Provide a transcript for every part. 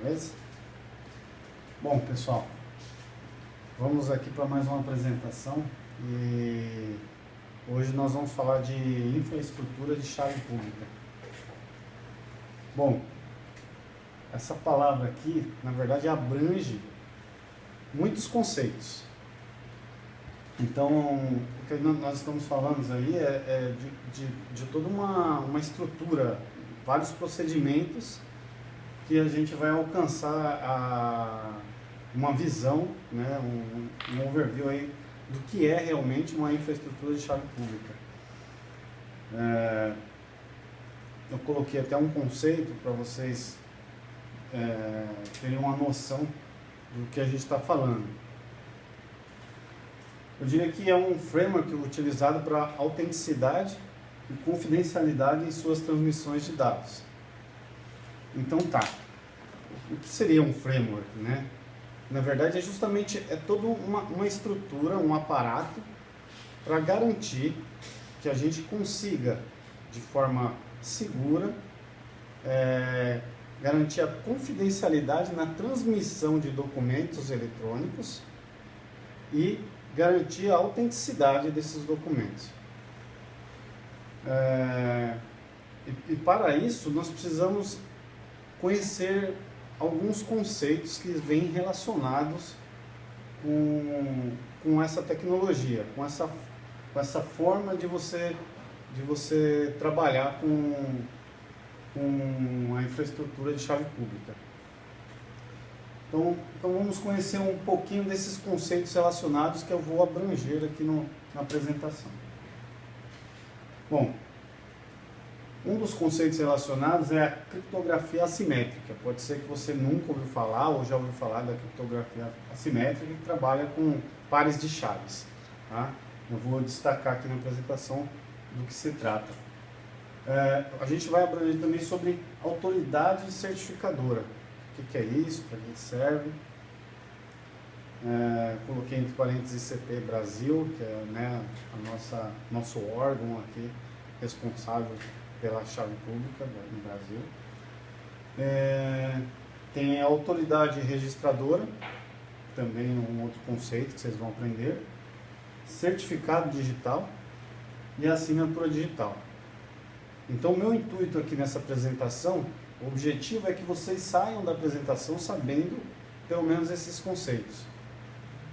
beleza? Bom, pessoal, vamos aqui para mais uma apresentação e hoje nós vamos falar de infraestrutura de chave pública. Bom, essa palavra aqui, na verdade, abrange muitos conceitos. Então, o que nós estamos falando aí é de toda uma estrutura, vários procedimentos que a gente vai alcançar uma visão, né, um overview aí do que é realmente uma infraestrutura de chave pública. Eu coloquei até um conceito para vocês terem uma noção do que a gente está falando. Eu diria que é um framework utilizado para autenticidade e confidencialidade em suas transmissões de dados. Então tá, o que seria um framework, né? Na verdade é toda uma estrutura, um aparato para garantir que a gente consiga, de forma segura, garantir a confidencialidade na transmissão de documentos eletrônicos e garantir a autenticidade desses documentos. E para isso nós precisamos conhecer alguns conceitos que vêm relacionados com essa tecnologia, com essa forma de você trabalhar com a infraestrutura de chave pública. Então vamos conhecer um pouquinho desses conceitos relacionados que eu vou abranger aqui na apresentação. Bom, um dos conceitos relacionados é a criptografia assimétrica. Pode ser que você nunca ouviu falar ou já ouviu falar da criptografia assimétrica, que trabalha com pares de chaves. Tá? Eu vou destacar aqui na apresentação do que se trata. A gente vai abranger também sobre autoridade certificadora. O que é isso? Para que serve? Coloquei entre parênteses CP Brasil, que é, né, nosso órgão aqui responsável pela chave pública no Brasil. Tem a autoridade registradora, também um outro conceito que vocês vão aprender. Certificado digital e assinatura digital. Então, o meu intuito aqui nessa apresentação, o objetivo é que vocês saiam da apresentação sabendo pelo menos esses conceitos.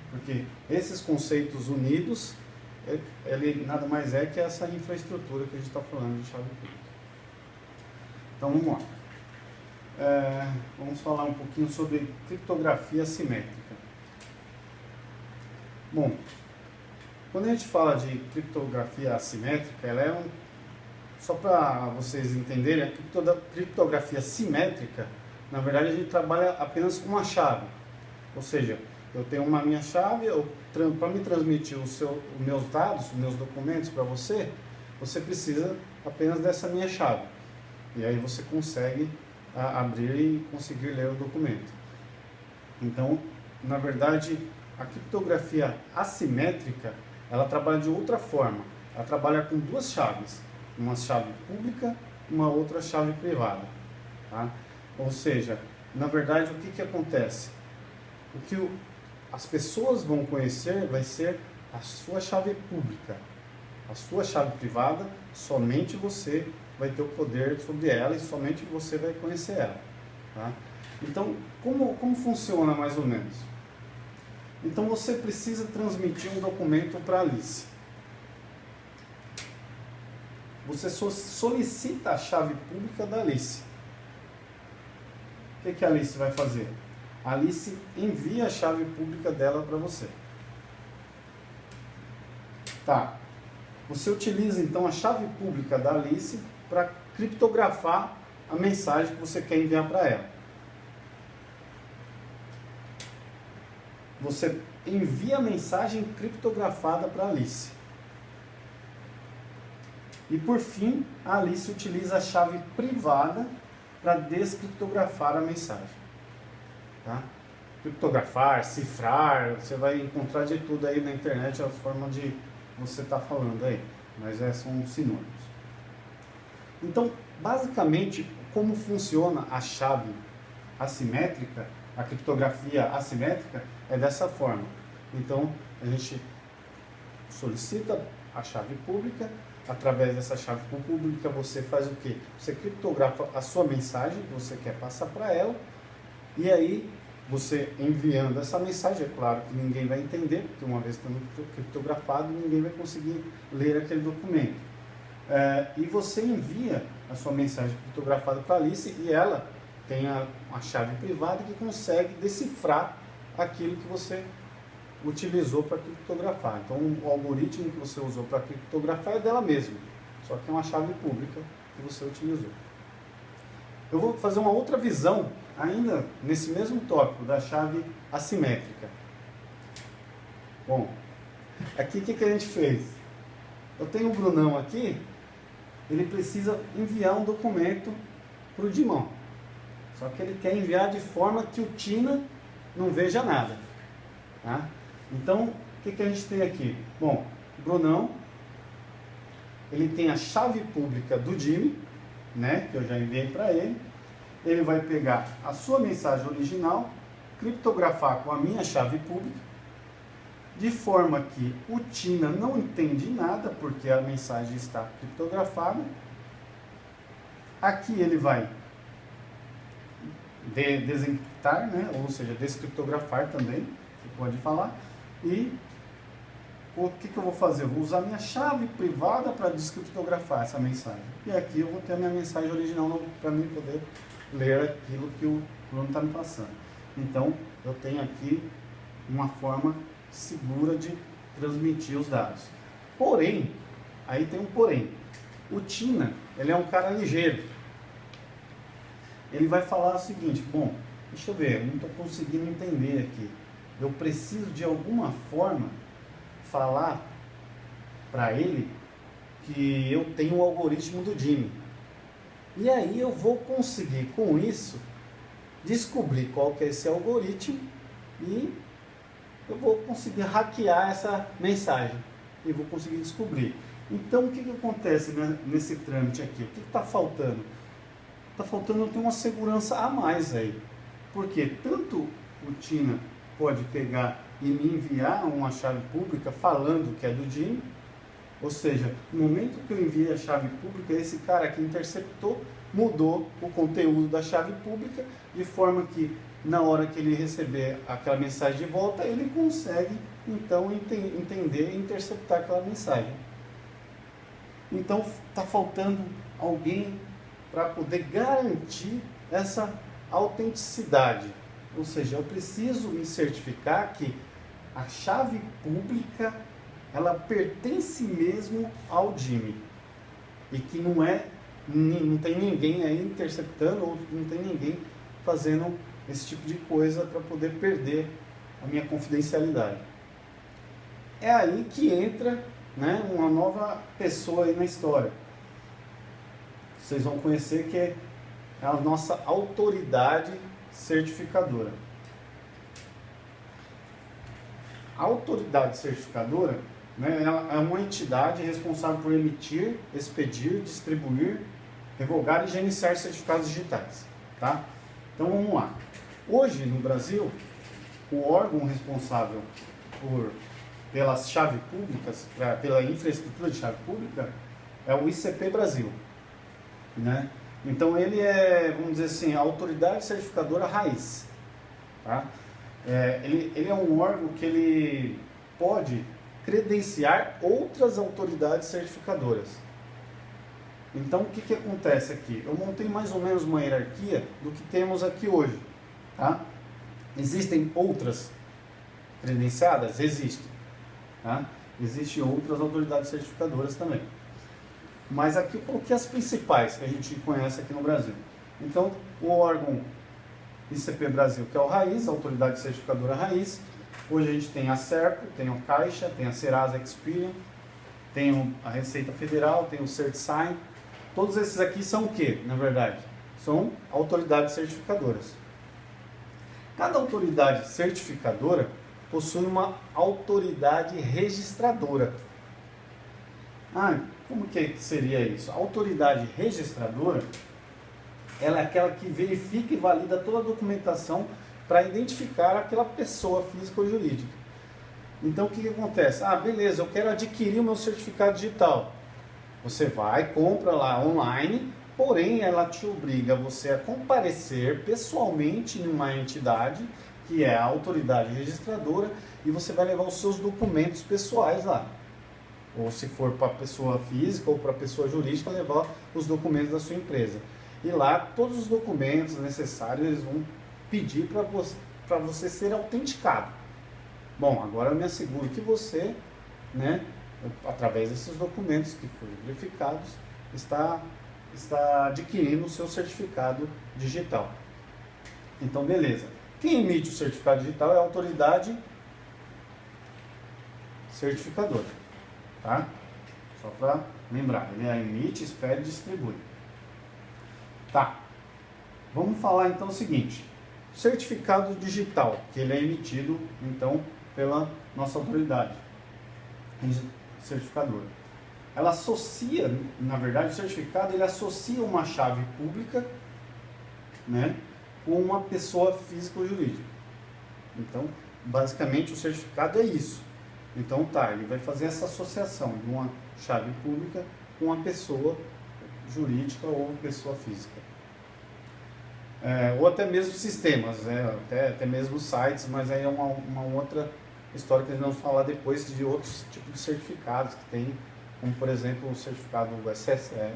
Porque esses conceitos unidos, ele nada mais é que essa infraestrutura que a gente está falando de chave pública. Então vamos lá. Vamos falar um pouquinho sobre criptografia assimétrica. Bom, quando a gente fala de criptografia assimétrica, ela só para vocês entenderem, a criptografia simétrica, na verdade a gente trabalha apenas com uma chave. Ou seja, eu tenho uma minha chave, para me transmitir os meus dados, os meus documentos para você precisa apenas dessa minha chave. E aí você consegue abrir e conseguir ler o documento. Então, na verdade, a criptografia assimétrica, ela trabalha de outra forma. Ela trabalha com duas chaves. Uma chave pública e uma outra chave privada. Tá? Ou seja, na verdade, o que acontece? O que as pessoas vão conhecer vai ser a sua chave pública. A sua chave privada, somente você vai ter o poder sobre ela e somente você vai conhecer ela. Tá? Então, como funciona mais ou menos? Então, você precisa transmitir um documento para a Alice. Você solicita a chave pública da Alice. O que a Alice vai fazer? A Alice envia a chave pública dela para você. Tá. Você utiliza então a chave pública da Alice para criptografar a mensagem que você quer enviar para ela. Você envia a mensagem criptografada para a Alice. E por fim, a Alice utiliza a chave privada para descriptografar a mensagem. Tá? Criptografar, cifrar, você vai encontrar de tudo aí na internet, a forma de você estar falando aí, mas são sinônimos. Então, basicamente, como funciona a chave assimétrica, a criptografia assimétrica é dessa forma. Então, a gente solicita a chave pública, através dessa chave pública você faz o quê? Você criptografa a sua mensagem que você quer passar para ela, e aí você enviando essa mensagem, é claro que ninguém vai entender, porque uma vez estando criptografado, ninguém vai conseguir ler aquele documento. E você envia a sua mensagem criptografada para a Alice, e ela tem uma chave privada que consegue decifrar aquilo que você utilizou para criptografar. Então, o algoritmo que você usou para criptografar é dela mesma, só que é uma chave pública que você utilizou. Eu vou fazer uma outra visão, ainda nesse mesmo tópico da chave assimétrica. Bom, aqui o que a gente fez? Eu tenho o Brunão aqui, ele precisa enviar um documento para o Dimão. Só que ele quer enviar de forma que o Tina não veja nada. Tá? Então, o que a gente tem aqui? Bom, o Brunão, ele tem a chave pública do Jimmy, né, que eu já enviei para ele. Ele vai pegar a sua mensagem original, criptografar com a minha chave pública, de forma que o Tina não entende nada, porque a mensagem está criptografada. Aqui ele vai desencriptar, né, ou seja, descriptografar também, você pode falar. E o que eu vou fazer? Eu vou usar minha chave privada para descriptografar essa mensagem. E aqui eu vou ter a minha mensagem original para mim poder ler aquilo que o Bruno está me passando. Então, eu tenho aqui uma forma segura de transmitir os dados. Porém, aí tem um porém. O Tina, ele é um cara ligeiro. Ele vai falar o seguinte: bom, deixa eu ver, eu não estou conseguindo entender aqui. Eu preciso de alguma forma falar para ele que eu tenho o algoritmo do Jimmy. E aí eu vou conseguir com isso descobrir qual que é esse algoritmo e eu vou conseguir hackear essa mensagem e vou conseguir descobrir. Então o que acontece nesse trâmite aqui? O que está faltando? Está faltando ter uma segurança a mais aí. Porque tanto o Tina pode pegar e me enviar uma chave pública falando que é do Jimmy, ou seja, no momento que eu enviei a chave pública, esse cara que interceptou mudou o conteúdo da chave pública, de forma que na hora que ele receber aquela mensagem de volta, ele consegue então entender e interceptar aquela mensagem. Então está faltando alguém para poder garantir essa autenticidade. Ou seja, eu preciso me certificar que a chave pública ela pertence mesmo ao Jimmy e que não tem ninguém aí interceptando ou não tem ninguém fazendo esse tipo de coisa para poder perder a minha confidencialidade. É aí que entra, né, uma nova pessoa aí na história. Vocês vão conhecer que é a nossa autoridade certificadora. A autoridade certificadora, né, ela é uma entidade responsável por emitir, expedir, distribuir, revogar e gerenciar certificados digitais. Tá? Então vamos lá. Hoje no Brasil, o órgão responsável pelas chaves públicas, pela infraestrutura de chave pública, é o ICP Brasil. Né? Então ele é, vamos dizer assim, a autoridade certificadora raiz. Tá? Ele é um órgão que ele pode credenciar outras autoridades certificadoras. Então o que acontece aqui? Eu montei mais ou menos uma hierarquia do que temos aqui hoje. Tá? Existem outras credenciadas? Existem. Tá? Existem outras autoridades certificadoras também. Mas aqui eu coloquei as principais que a gente conhece aqui no Brasil. Então, o órgão ICP Brasil, que é o raiz, a autoridade certificadora raiz. Hoje a gente tem a Serpo, tem o Caixa, tem a Serasa Experian, tem a Receita Federal, tem o CertSign. Todos esses aqui são o quê, na verdade? São autoridades certificadoras. Cada autoridade certificadora possui uma autoridade registradora. Como que seria isso? A autoridade registradora ela é aquela que verifica e valida toda a documentação para identificar aquela pessoa física ou jurídica. Então o que acontece? Ah, beleza, eu quero adquirir o meu certificado digital. Você vai, compra lá online, porém ela te obriga você a comparecer pessoalmente em uma entidade, que é a autoridade registradora, e você vai levar os seus documentos pessoais lá. Ou se for para pessoa física ou para pessoa jurídica, levar os documentos da sua empresa. E lá todos os documentos necessários eles vão pedir para você ser autenticado. Bom, agora eu me asseguro que você, né, através desses documentos que foram verificados, está adquirindo o seu certificado digital. Então, beleza. Quem emite o certificado digital é a autoridade certificadora, tá? Só para lembrar, ele emite, expede e distribui. Tá. Vamos falar então o seguinte: certificado digital, que ele é emitido então pela nossa autoridade certificadora. Ela associa, na verdade, o certificado ele associa uma chave pública, né, com uma pessoa física ou jurídica. Então, basicamente, o certificado é isso. Então, tá, ele vai fazer essa associação de uma chave pública com uma pessoa jurídica ou pessoa física. Ou até mesmo sistemas, né, até mesmo sites, mas aí é uma outra história que nós vamos falar depois de outros tipos de certificados que tem, como por exemplo o certificado SSL,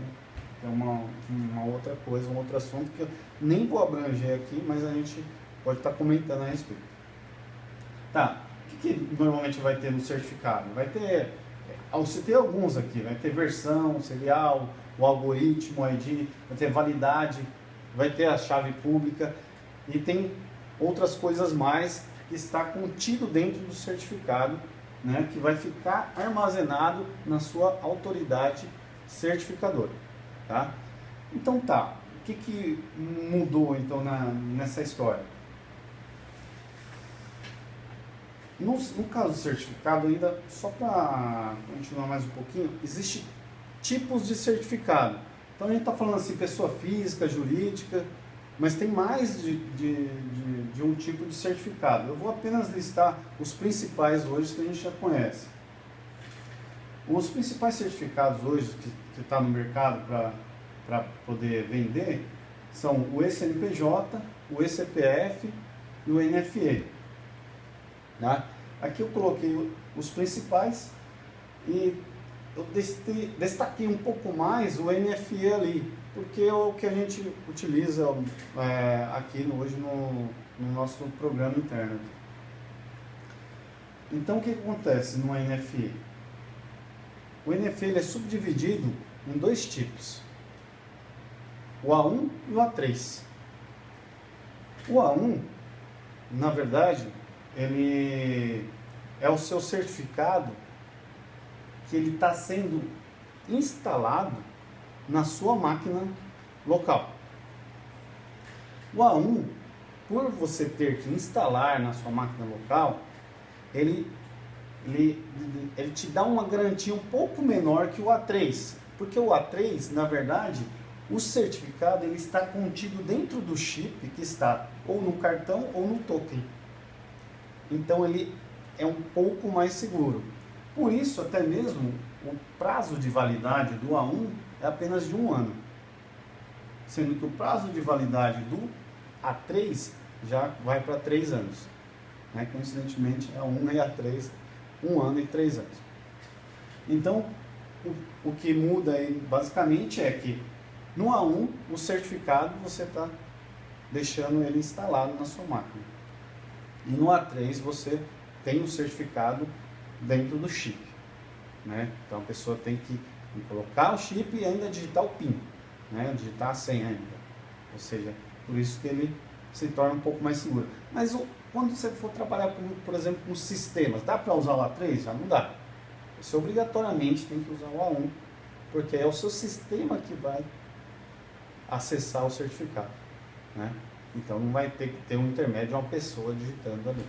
que é uma outra coisa, um outro assunto que eu nem vou abranger aqui, mas a gente pode estar comentando a respeito. Tá, o que normalmente vai ter no certificado? Vai ter, eu citei alguns aqui, vai ter versão, serial, o algoritmo, o ID, vai ter validade, vai ter a chave pública e tem outras coisas mais que está contido dentro do certificado, né, que vai ficar armazenado na sua autoridade certificadora, tá? Então tá, o que mudou então nessa história? No caso do certificado ainda, só para continuar mais um pouquinho, existe tipos de certificado. Então a gente está falando assim, pessoa física, jurídica, mas tem mais de um tipo de certificado. Eu vou apenas listar os principais hoje que a gente já conhece. Os principais certificados hoje que está no mercado para poder vender são o ECNPJ, o ECPF e o NFE. Tá? Aqui eu coloquei os principais e eu destaquei um pouco mais o NFE ali, porque é o que a gente utiliza aqui hoje no nosso programa interno. Então o que acontece no NFE? O NFE ele é subdividido em dois tipos, o A1 e o A3. O A1, na verdade, ele é o seu certificado que ele está sendo instalado na sua máquina local. O A1, por você ter que instalar na sua máquina local, ele te dá uma garantia um pouco menor que o A3, porque o A3, na verdade, o certificado ele está contido dentro do chip que está ou no cartão ou no token. Então ele é um pouco mais seguro. Por isso, até mesmo, o prazo de validade do A1 é apenas de 1 ano. Sendo que o prazo de validade do A3 já vai para 3 anos. Né? Coincidentemente, A1 e A3, 1 ano e 3 anos. Então, o que muda aí, basicamente é que no A1, o certificado você está deixando ele instalado na sua máquina. E no A3 você tem o certificado dentro do chip, né? Então a pessoa tem que colocar o chip e ainda digitar o PIN, né? Digitar a senha ainda. Ou seja, por isso que ele se torna um pouco mais seguro. Mas quando você for trabalhar, por exemplo, com sistemas, dá para usar o A3? Já não dá. Você obrigatoriamente tem que usar o A1, porque é o seu sistema que vai acessar o certificado, né? Então não vai ter que ter um intermédio, uma pessoa digitando ali.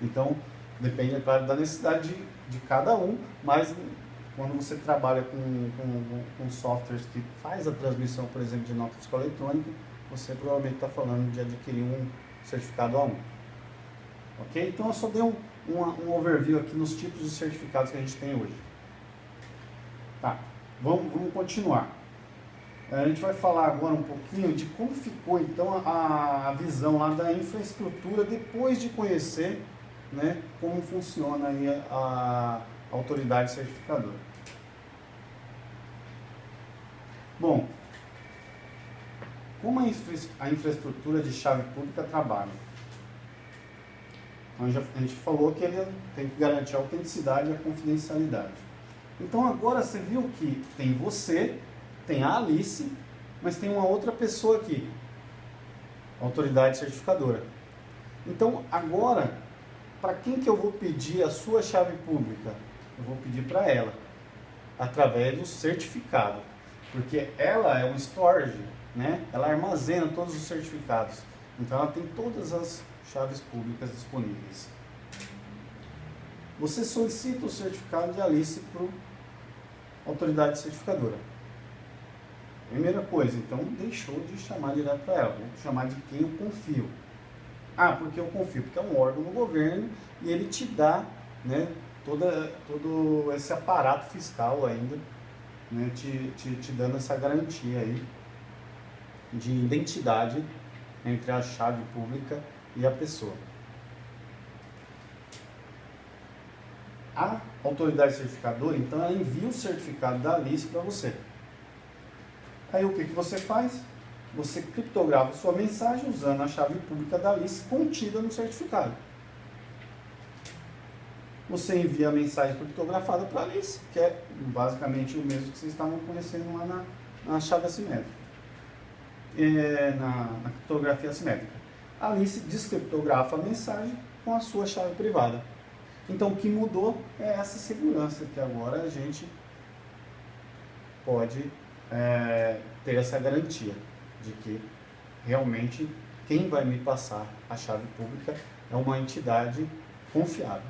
Então, depende, é claro, da necessidade de cada um, mas quando você trabalha com softwares que faz a transmissão, por exemplo, de nota fiscal eletrônica, você provavelmente está falando de adquirir um certificado A1. Ok? Então eu só dei um overview aqui nos tipos de certificados que a gente tem hoje. Tá, vamos continuar. A gente vai falar agora um pouquinho de como ficou então a visão lá da infraestrutura depois de conhecer, né, como funciona aí a autoridade certificadora. Bom, como a infraestrutura de chave pública trabalha? Então, a gente falou que ele tem que garantir a autenticidade e a confidencialidade. Então agora você viu que tem você, tem a Alice, mas tem uma outra pessoa aqui, a autoridade certificadora. Então agora, para quem que eu vou pedir a sua chave pública? Eu vou pedir para ela, através do certificado, porque ela é um storage, né? Ela armazena todos os certificados, então ela tem todas as chaves públicas disponíveis. Você solicita o certificado de Alice para a autoridade certificadora. Primeira coisa, então deixou de chamar direto para ela, vou chamar de quem eu confio. Ah, porque eu confio? Porque é um órgão do governo e ele te dá, né, todo esse aparato fiscal ainda, né, te dando essa garantia aí de identidade entre a chave pública e a pessoa. A autoridade certificadora, então, ela envia o certificado da Alice para você. Aí o que você faz? Você criptografa sua mensagem usando a chave pública da Alice contida no certificado. Você envia a mensagem criptografada para a Alice, que é basicamente o mesmo que vocês estavam conhecendo lá na chave assimétrica, na criptografia assimétrica. A Alice descriptografa a mensagem com a sua chave privada. Então o que mudou é essa segurança, que agora a gente pode ter essa garantia de que realmente quem vai me passar a chave pública é uma entidade confiável.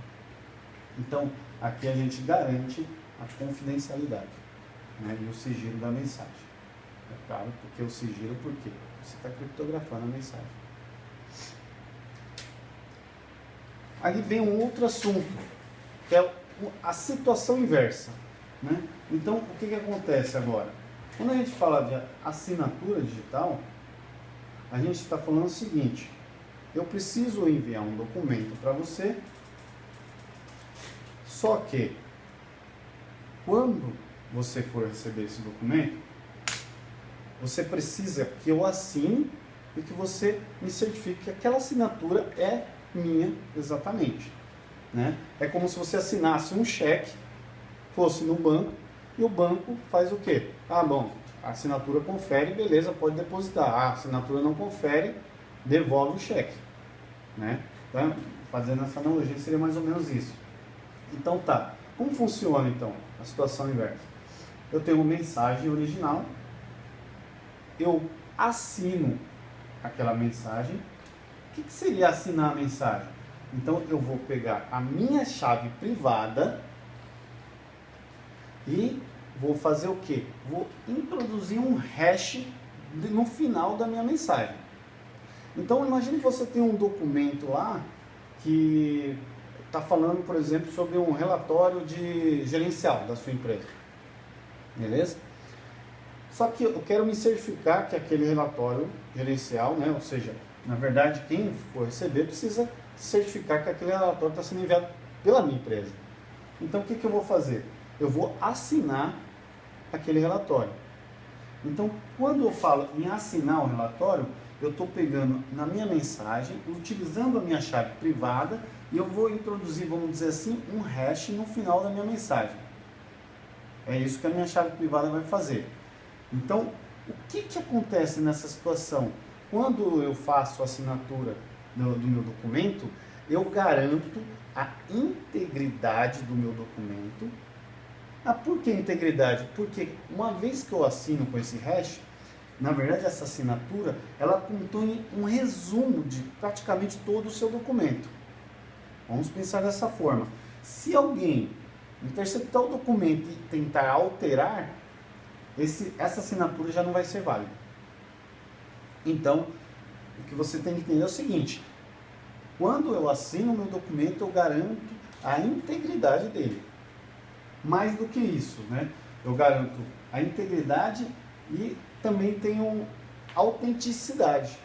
Então, aqui a gente garante a confidencialidade, né, e o sigilo da mensagem. É claro, porque o sigilo, por quê? Você está criptografando a mensagem. Aí vem um outro assunto, que é a situação inversa, né? Então, o que acontece agora? Quando a gente fala de assinatura digital, a gente está falando o seguinte: eu preciso enviar um documento para você, só que quando você for receber esse documento, você precisa que eu assine e que você me certifique que aquela assinatura é minha exatamente, né? É como se você assinasse um cheque, fosse no banco, e o banco faz o quê? Ah, bom, a assinatura confere, beleza, pode depositar. A assinatura não confere, devolve o cheque, né? Então, fazendo essa analogia, seria mais ou menos isso. Então tá, como funciona então a situação inversa? Eu tenho uma mensagem original, eu assino aquela mensagem. O que seria assinar a mensagem? Então eu vou pegar a minha chave privada e vou fazer o quê? Vou introduzir um hash no final da minha mensagem. Então imagine que você tem um documento lá que está falando, por exemplo, sobre um relatório de gerencial da sua empresa. Beleza? Só que eu quero me certificar que aquele relatório gerencial, né, ou seja, na verdade, quem for receber precisa certificar que aquele relatório está sendo enviado pela minha empresa. Então, o que eu vou fazer? Eu vou assinar aquele relatório. Então, quando eu falo em assinar o relatório, eu estou pegando na minha mensagem, utilizando a minha chave privada, e eu vou introduzir, vamos dizer assim, um hash no final da minha mensagem. É isso que a minha chave privada vai fazer. Então, o que acontece nessa situação? Quando eu faço a assinatura do meu documento, eu garanto a integridade do meu documento. Ah, por que integridade? Porque uma vez que eu assino com esse hash, na verdade essa assinatura, ela contém um resumo de praticamente todo o seu documento. Vamos pensar dessa forma. Se alguém interceptar o documento e tentar alterar, essa assinatura já não vai ser válida. Então, o que você tem que entender é o seguinte: quando eu assino o meu documento, eu garanto a integridade dele. Mais do que isso, né? Eu garanto a integridade e também tenho autenticidade.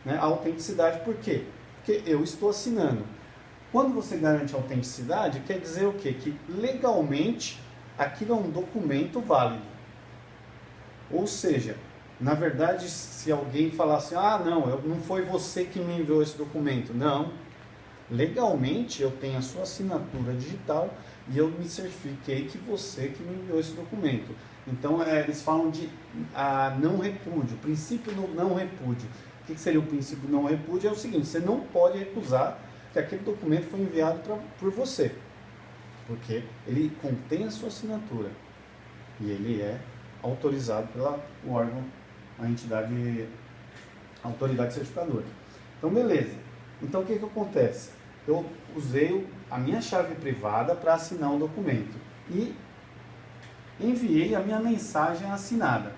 Né? A autenticidade por quê? Porque eu estou assinando. Quando você garante autenticidade, quer dizer o quê? Que legalmente aquilo é um documento válido. Ou seja, na verdade, se alguém falar assim, ah, não foi você que me enviou esse documento. Não. Legalmente, eu tenho a sua assinatura digital e eu me certifiquei que você que me enviou esse documento. Então, eles falam de não repúdio, o princípio do não repúdio. O que seria o princípio do não repúdio? É o seguinte: você não pode recusar que aquele documento foi enviado por você, porque ele contém a sua assinatura e ele é autorizado pelo órgão, a entidade, a autoridade certificadora. Então, beleza. Então, o que acontece? Eu usei a minha chave privada para assinar o documento e enviei a minha mensagem assinada.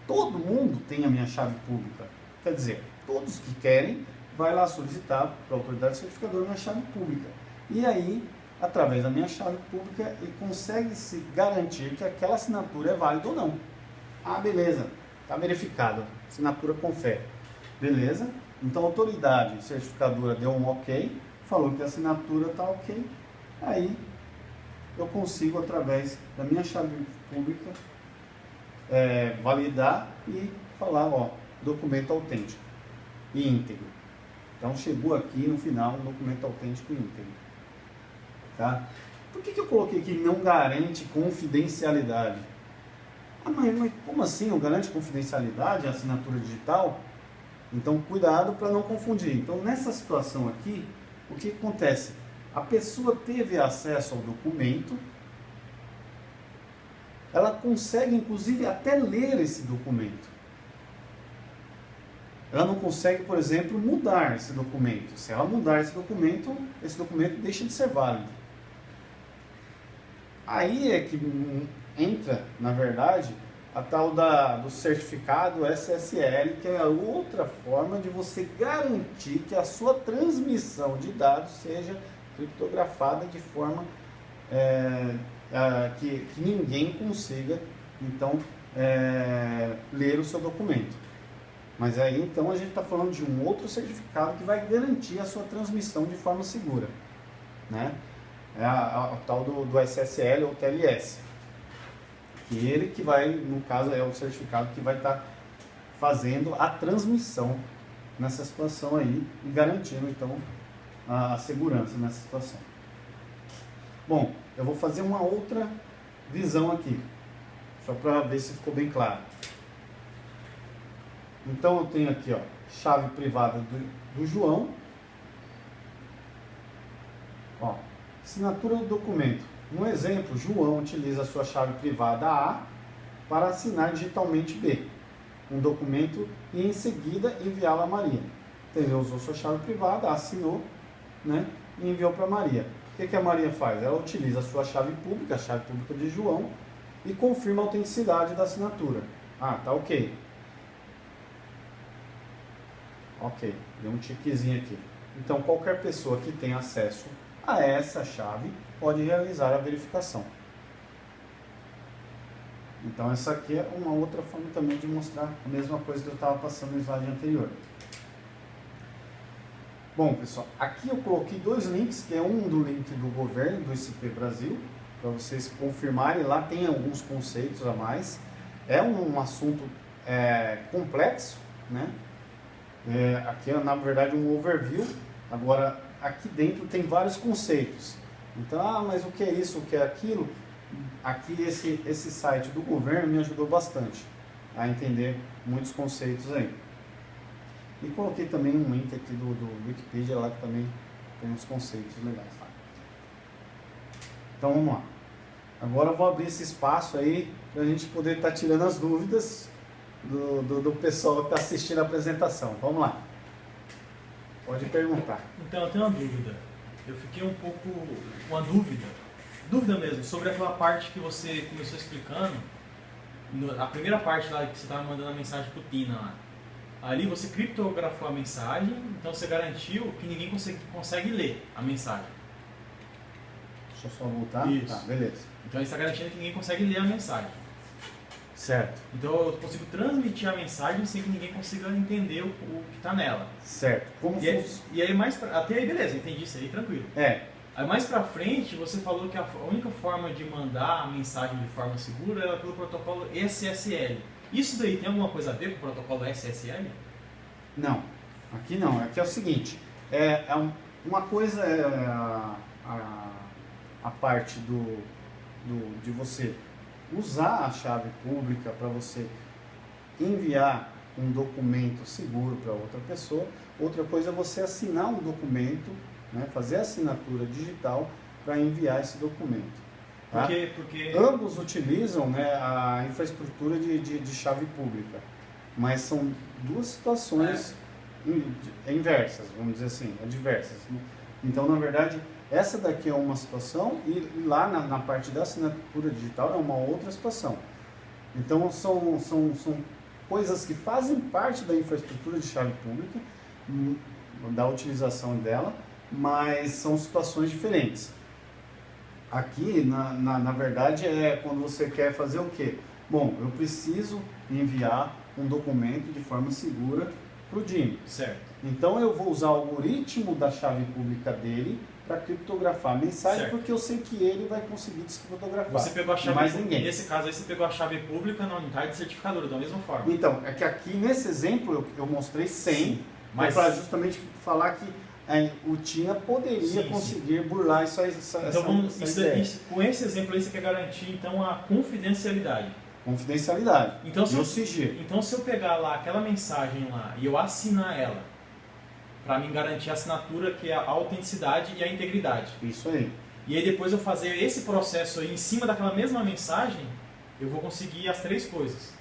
Todo mundo tem a minha chave pública. Quer dizer, todos que querem, vai lá solicitar para a autoridade certificadora a minha chave pública. E aí, através da minha chave pública, ele consegue se garantir que aquela assinatura é válida ou não. Ah, beleza, está verificado, assinatura confere. Beleza? Então a autoridade certificadora deu um ok, falou que a assinatura está ok, aí eu consigo, através da minha chave pública, validar e falar, ó, documento autêntico e íntegro. Então chegou aqui no final um documento autêntico e íntegro. Tá? Por que eu coloquei aqui não garante confidencialidade? Ah, mas como assim não garante confidencialidade a assinatura digital? Então cuidado para não confundir. Então nessa situação aqui, o que acontece? A pessoa teve acesso ao documento, ela consegue inclusive até ler esse documento. Ela não consegue, por exemplo, mudar esse documento. Se ela mudar esse documento deixa de ser válido. Aí é que entra, na verdade, a tal do certificado SSL, que é a outra forma de você garantir que a sua transmissão de dados seja criptografada de forma que ninguém consiga, então, ler o seu documento. Mas aí, então, a gente está falando de um outro certificado que vai garantir a sua transmissão de forma segura, né? É a tal do SSL ou TLS. Que ele que vai, no caso, é o certificado que vai estar fazendo a transmissão nessa situação aí e garantindo, então, a segurança nessa situação. Bom, eu vou fazer uma outra visão aqui, só para ver se ficou bem claro. Então, eu tenho aqui, ó, chave privada do João. Ó, assinatura do documento. Um exemplo, João utiliza a sua chave privada A para assinar digitalmente B, um documento, e em seguida enviá-lo a Maria. Então, ele usou sua chave privada, assinou, né, e enviou para Maria. O que a Maria faz? Ela utiliza a sua chave pública, a chave pública de João, e confirma a autenticidade da assinatura. Ah, tá ok. Ok, deu um tiquezinho aqui. Então, qualquer pessoa que tenha acesso a essa chave pode realizar a verificação. Então, essa aqui é uma outra forma também de mostrar a mesma coisa que eu estava passando no slide anterior. Bom, pessoal, aqui eu coloquei dois links, que é um do link do governo, do ICP Brasil, para vocês confirmarem. Lá tem alguns conceitos a mais. É um assunto complexo, né? Aqui é, na verdade, um overview. Agora, aqui dentro tem vários conceitos. Então, mas o que é isso, o que é aquilo? Aqui esse site do governo me ajudou bastante a entender muitos conceitos aí. E coloquei também um link aqui do Wikipedia lá, que também tem uns conceitos legais. Tá? Então vamos lá. Agora eu vou abrir esse espaço aí para a gente poder estar tirando as dúvidas do pessoal que está assistindo a apresentação. Vamos lá. Pode perguntar. Então, eu tenho uma dúvida. eu fiquei um pouco com uma dúvida mesmo, sobre aquela parte que você começou explicando, a primeira parte lá que você estava mandando a mensagem pro Tina lá. Ali você criptografou a mensagem, então você garantiu que ninguém consegue ler a mensagem. Deixa eu só voltar. Isso. Tá, beleza. Então ele está garantindo que ninguém consegue ler a mensagem. Certo. Então eu consigo transmitir a mensagem sem que ninguém consiga entender o que está nela. Certo. Como E aí até aí beleza, entendi isso aí, tranquilo. Aí mais pra frente você falou que a única forma de mandar a mensagem de forma segura era pelo protocolo SSL. Isso daí tem alguma coisa a ver com o protocolo SSL? Não, aqui não. Aqui é o seguinte, uma coisa é a parte de você usar a chave pública para você enviar um documento seguro para outra pessoa. Outra coisa é você assinar um documento, né, fazer a assinatura digital para enviar esse documento. Tá? Porque... Ambos utilizam, né, a infraestrutura de chave pública, mas são duas situações inversas, vamos dizer assim, adversas. Então, na verdade, essa daqui é uma situação e lá na parte da assinatura digital é uma outra situação. Então, são coisas que fazem parte da infraestrutura de chave pública, da utilização dela, mas são situações diferentes. Aqui, na verdade, é quando você quer fazer o quê? Bom, eu preciso enviar um documento de forma segura para o Jimmy. Certo. Então eu vou usar o algoritmo da chave pública dele para criptografar a mensagem, certo, porque eu sei que ele vai conseguir descriptografar. Você pegou a chave mais ninguém. Nesse caso aí você pegou a chave pública na unidade certificadora, da mesma forma. Então, é que aqui nesse exemplo eu mostrei 100, sim, mas para justamente falar que o Tina poderia conseguir burlar essa ideia. Com esse exemplo aí você quer garantir então a confidencialidade. Confidencialidade. Então, e o sigilo. Então se eu pegar lá aquela mensagem lá e eu assinar ela, para mim garantir a assinatura, que é a autenticidade e a integridade. Isso aí. E aí depois eu fazer esse processo aí em cima daquela mesma mensagem, eu vou conseguir as três coisas.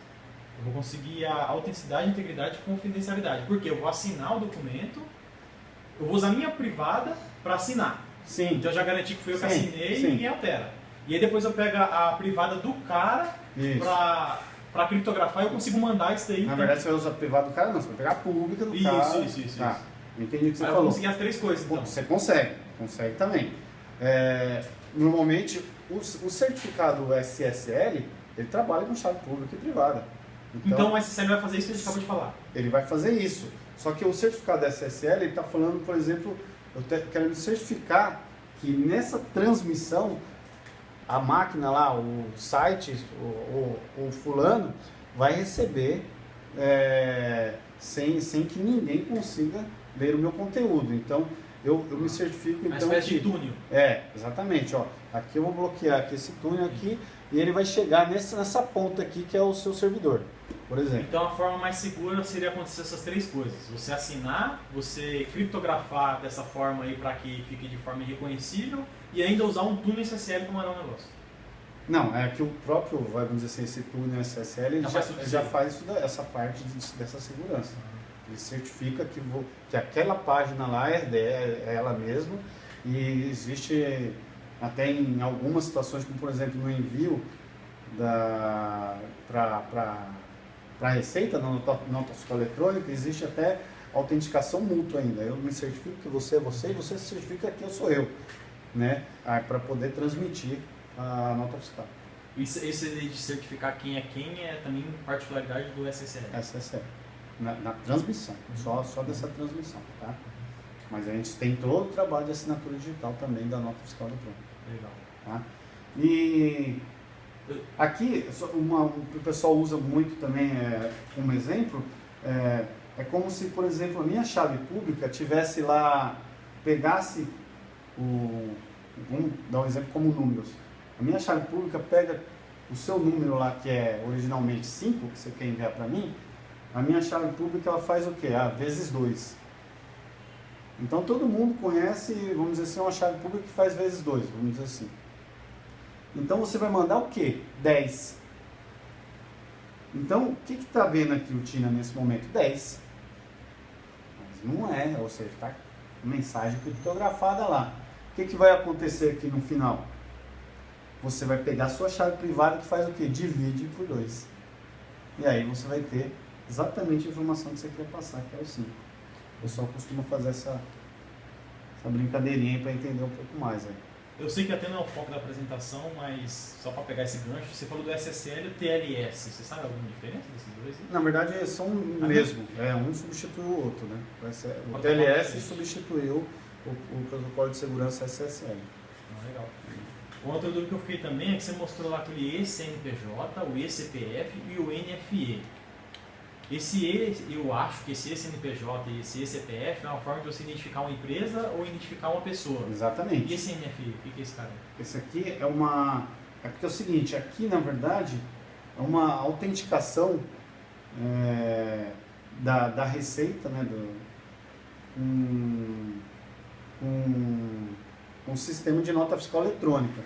Eu vou conseguir a autenticidade, integridade e confidencialidade. Porque eu vou assinar o documento, eu vou usar a minha privada para assinar. Sim. Então eu já garanti que fui eu que assinei e ninguém altera. E aí depois eu pego a privada do cara para criptografar e eu consigo mandar isso daí. Na verdade você vai usar a privada do cara, não, você vai pegar a pública do cara. Isso. Tá. Entendi o que você falou. Eu vou conseguir as três coisas, então. Você consegue também. Normalmente o certificado SSL, ele trabalha com chave pública e privada. Então o SSL vai fazer isso que a gente acabou de falar. Ele vai fazer isso. Só que o certificado SSL, ele está falando, por exemplo, quero me certificar que nessa transmissão, a máquina lá, o site, o fulano, vai receber sem que ninguém consiga ler o meu conteúdo. Então, eu me certifico... Uma espécie de túnel. Exatamente. Ó, aqui eu vou bloquear aqui esse túnel aqui e ele vai chegar nessa ponta aqui que é o seu servidor, por exemplo. Então, a forma mais segura seria acontecer essas três coisas. Você assinar, você criptografar dessa forma aí para que fique de forma irreconhecível e ainda usar um túnel SSL para mandar um negócio. Não, é que o próprio, vamos dizer assim, esse túnel SSL já faz essa parte dessa segurança. Ele certifica que aquela página lá é ela mesma e existe até em algumas situações, como por exemplo no envio para a receita na nota fiscal eletrônica, existe até autenticação mútua ainda. Eu me certifico que você é você e você se certifica que eu sou eu, né? Para poder transmitir a nota fiscal. Esse de certificar quem é também particularidade do SSL? SSL. Na transmissão, só dessa transmissão, tá? Mas a gente tem todo o trabalho de assinatura digital também da nota fiscal eletrônica. Legal. Tá? E aqui, o pessoal usa muito também como exemplo, é como se, por exemplo, a minha chave pública tivesse lá, pegasse vamos dar um exemplo como números. A minha chave pública pega o seu número lá, que é originalmente 5, que você quer enviar para mim. A minha chave pública ela faz o quê? Vezes 2. Então todo mundo conhece, vamos dizer assim, uma chave pública que faz vezes 2, vamos dizer assim. Então você vai mandar o quê? 10. Então o que está vendo aqui o Tina nesse momento? 10. Mas não é, ou seja, está mensagem criptografada lá. que vai acontecer aqui no final? Você vai pegar a sua chave privada que faz o quê? Divide por 2. E aí você vai ter exatamente a informação que você quer passar, que é o 5. O pessoal costuma fazer essa brincadeirinha para entender um pouco mais. Aí. Eu sei que até não é o foco da apresentação, mas só para pegar esse gancho, você falou do SSL e o TLS. Você sabe alguma diferença desses dois? Na verdade, são o mesmo. Um substitui o outro. Né? O TLS substituiu o protocolo de segurança SSL. Legal. Uma outra dúvida que eu fiquei também é que você mostrou lá aquele eCNPJ, o eCPF e o NFE. Eu acho que esse eCNPJ e esse eCPF é uma forma de você identificar uma empresa ou identificar uma pessoa. Exatamente. E esse NFE, o que é esse cara? Esse aqui é uma... É porque é o seguinte, aqui na verdade é uma autenticação da Receita, né, um sistema de nota fiscal eletrônica.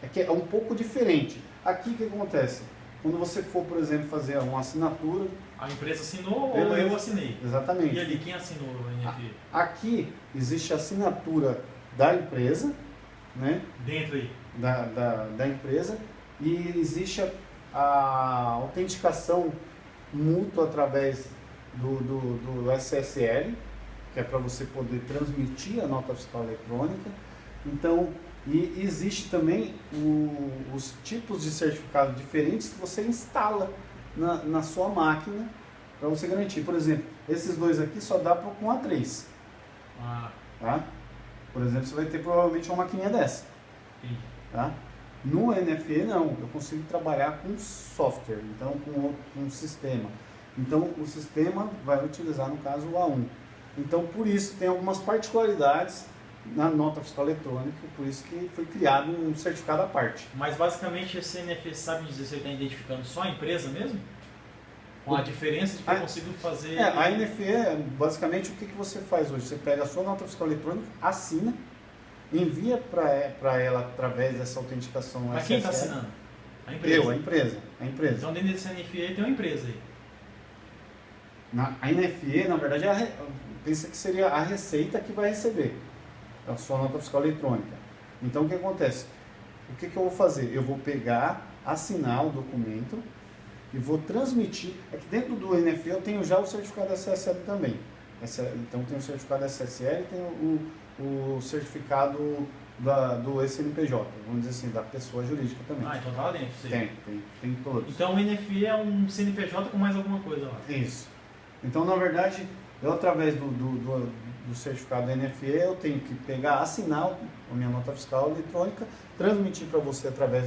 É que é um pouco diferente. Aqui o que acontece? Quando você for, por exemplo, fazer uma assinatura... A empresa assinou ou eu assinei? Exatamente. E ali, quem assinou o NFE? Aqui existe a assinatura da empresa, né? Dentro aí. Da empresa, e existe a autenticação mútua através do SSL, que é para você poder transmitir a nota fiscal eletrônica. Então, e existe também os tipos de certificado diferentes que você instala na sua máquina para você garantir. Por exemplo, esses dois aqui só dá com A3. Tá? Por exemplo, você vai ter provavelmente uma maquininha dessa. Tá? No NFE não, eu consigo trabalhar com software, então com um sistema. Então o sistema vai utilizar no caso o A1. Então por isso tem algumas particularidades na nota fiscal eletrônica, por isso que foi criado um certificado à parte. Mas basicamente esse NFE sabe dizer se ele está identificando só a empresa mesmo? Com a diferença de que eu consigo fazer... A NFE, basicamente, o que você faz hoje? Você pega a sua nota fiscal eletrônica, assina, envia para ela através dessa autenticação SSL. Mas quem está assinando? A empresa? A empresa. Então dentro desse NFE tem uma empresa aí. A NFE, na verdade, pensa que seria a Receita que vai receber a sua nota fiscal eletrônica. Então o que acontece? O que eu vou fazer? Eu vou pegar, assinar o documento e vou transmitir. É que dentro do NFE eu tenho já o certificado SSL também. Então tem o certificado SSL e tem o certificado do CNPJ, vamos dizer assim, da pessoa jurídica também. Então tá lá dentro, sim. Tem todos. Então o NFE é um CNPJ com mais alguma coisa lá. Isso. Então, na verdade, eu através do certificado NFE, eu tenho que pegar, assinar a minha nota fiscal eletrônica, transmitir para você através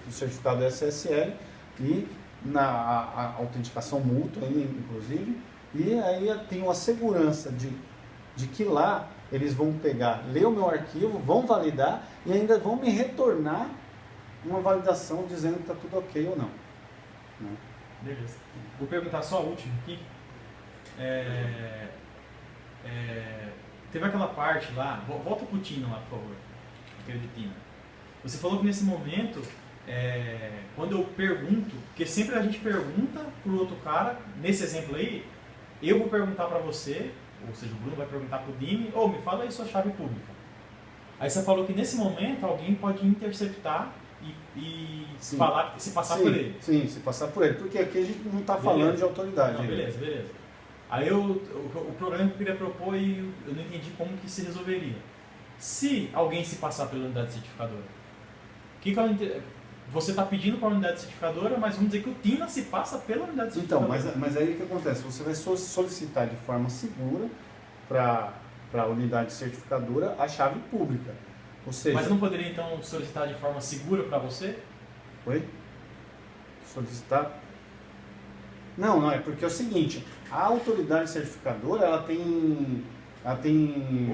do certificado SSL e a autenticação mútua, inclusive, e aí eu tenho a segurança de que lá eles vão pegar, ler o meu arquivo, vão validar e ainda vão me retornar uma validação dizendo que está tudo ok ou não. Beleza. Vou perguntar só a última aqui. Teve aquela parte lá, volta pro Tina lá, por favor, aquele de Tina. Você falou que nesse momento, quando eu pergunto, porque sempre a gente pergunta pro outro cara, nesse exemplo aí, eu vou perguntar para você, ou seja, o Bruno vai perguntar pro Dimi, me fala aí sua chave pública. Aí você falou que nesse momento alguém pode interceptar e falar, se passar por ele. Sim, se passar por ele, porque aqui a gente não está falando de autoridade. Não, beleza. Aí o problema que eu queria propor e eu não entendi como que se resolveria. Se alguém se passar pela unidade certificadora, você está pedindo para a unidade certificadora, mas vamos dizer que o TINA se passa pela unidade certificadora. Então, mas aí o que acontece? Você vai solicitar de forma segura para a unidade certificadora a chave pública. Ou seja, mas não poderia então solicitar de forma segura para você? Oi? Solicitar? Não, é porque é o seguinte, a autoridade certificadora ela tem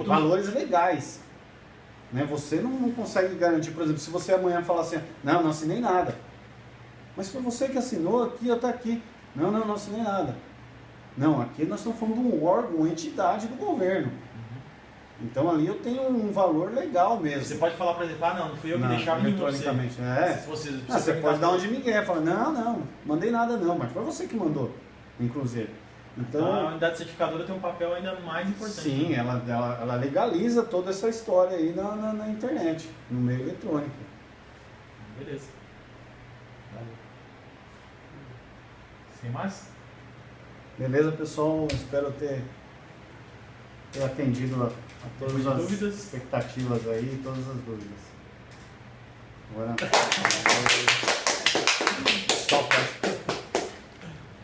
valores legais. Né? Você não consegue garantir, por exemplo, se você amanhã falar assim, não assinei nada. Mas foi você que assinou aqui, eu estou aqui. Não assinei nada. Não, aqui nós estamos falando de um órgão, uma entidade do governo. Então ali eu tenho um valor legal mesmo. Você pode falar, por exemplo, não fui eu que deixava nenhum você. Você pode dar um de migué, falar, não mandei nada não, mas foi você que mandou, inclusive. Então, a unidade certificadora tem um papel ainda mais importante. sim, ela legaliza toda essa história aí na internet, no meio eletrônico. Beleza. Valeu. Sem mais? Beleza, pessoal? Espero ter atendido a todas as dúvidas? expectativas aí, todas as dúvidas. Agora...